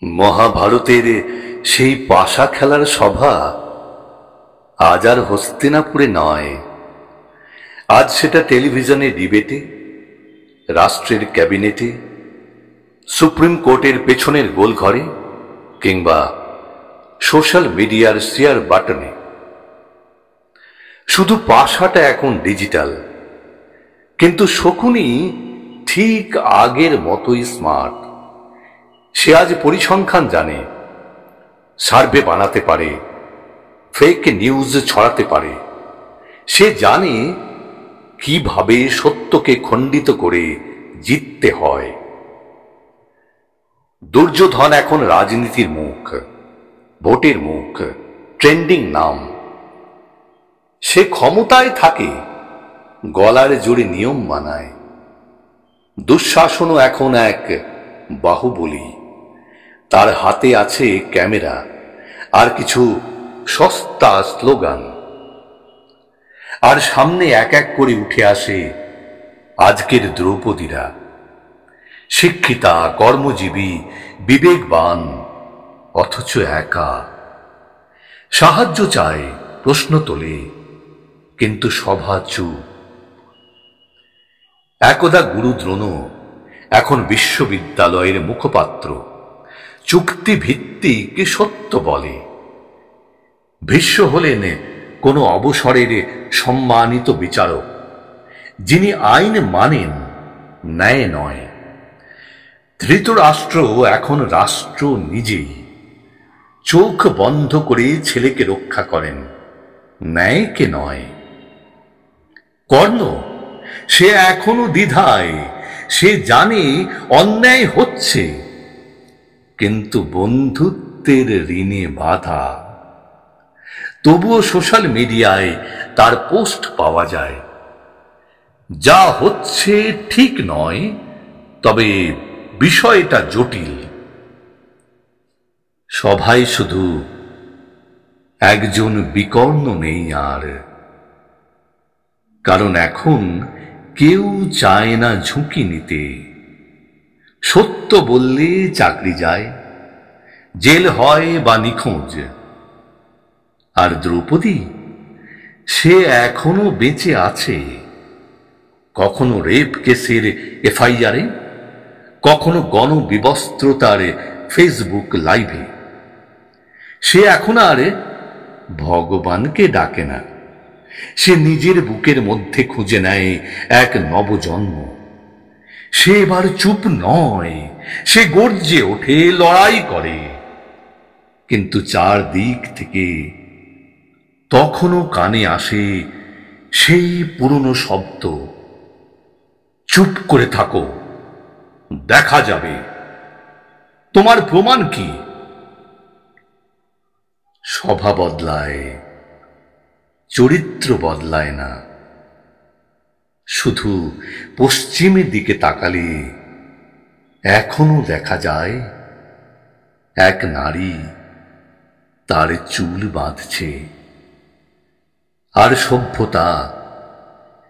মহাভারতের সেই পাশা খেলার সভা আজ আর হস্তিনাপুরে নয়। আজ সেটা টেলিভিশনে ডিবেটে, রাষ্ট্রের ক্যাবিনেটে, সুপ্রিম কোর্টের পেছনের গোলঘরে কিংবা সোশ্যাল মিডিয়ার শেয়ার বাটনে। শুধু পাশাটা এখন ডিজিটাল, কিন্তু শকুনি ঠিক আগের মতোই স্মার্ট। সে আজ পরিসংখ্যান জানে, সার্ভে বানাতে পারে, ফেক নিউজ ছড়াতে পারে। সে জানে কিভাবে সত্যকে খণ্ডিত করে জিততে হয়। দুর্যোধন এখন রাজনীতির মুখ, ভোটের মুখ, ট্রেন্ডিং নাম। সে ক্ষমতায় থাকে, গলার জোরে নিয়ম মানায়। দুঃশাসনও এখন এক বাহুবলী। তার হাতে আছে ক্যামেরা আর কিছু সস্তা স্লোগান। আর সামনে এক এক করে উঠে আসে আজকের দ্রৌপদীরা, শিক্ষিতা, কর্মজীবী, বিবেকবান, অথচ একা। সাহায্য চায়, প্রশ্ন তোলে, কিন্তু সভা চুপ। একদা গুরু দ্রোণ এখন বিশ্ববিদ্যালয়ের মুখপাত্র, চুক্তি ভিত্তিক সত্য বলে। ভীষ্ম হলেন কোনো অবসরের সম্মানিত বিচারক, যিনি আইন মানেন, ন্যায় নয়। ধৃতরাষ্ট্র এখন রাষ্ট্র নিজেই, চোখ বন্ধ করে ছেলেকে রক্ষা করেন, ন্যায়কে নয়। কর্ণ, সে এখনো দ্বিধায়। সে জানে অন্যায় হচ্ছে, কিন্তু বন্ধুত্বের ঋণে বাধা। তবুও সোশ্যাল মিডিয়ায় তার পোস্ট পাওয়া যায়। যা হচ্ছে ঠিক নয়, তবে বিষয়টা জটিল। সভায় শুধু একজন বিকর্ণ নেই আর, কারণ এখন কেউ চায় না ঝুঁকি নিতে। সত্য বললে চাকরি যায়, জেল হয় বা নিখোঁজ। আর দ্রৌপদী, সে এখনো বেঁচে আছে। কখনো রেপ কেসের এফআইআরে, কখনো গণবিবস্ত্রতার ফেসবুক লাইভে। সে এখন আর ভগবানকে ডাকে না, সে নিজের বুকের মধ্যে খুঁজে নেয় এক নবজন্ম। সে এবার চুপ নয়, সে গর্জে ওঠে, লড়াই করে। কিন্তু চারদিক থেকে তখনও কানে আসে সেই পুরনো শব্দ, চুপ করে থাকো, দেখা যাবে। তোমার প্রমাণ কি? সভা বদলায়, চরিত্র বদলায় না। শুধু পশ্চিমের দিকে তাকালে এখনো দেখা যায় এক নারী তার চুল বাঁধছে। আর সভ্যতা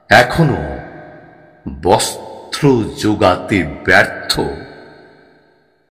এখনো বস্ত্র জোগাতে ব্যর্থ।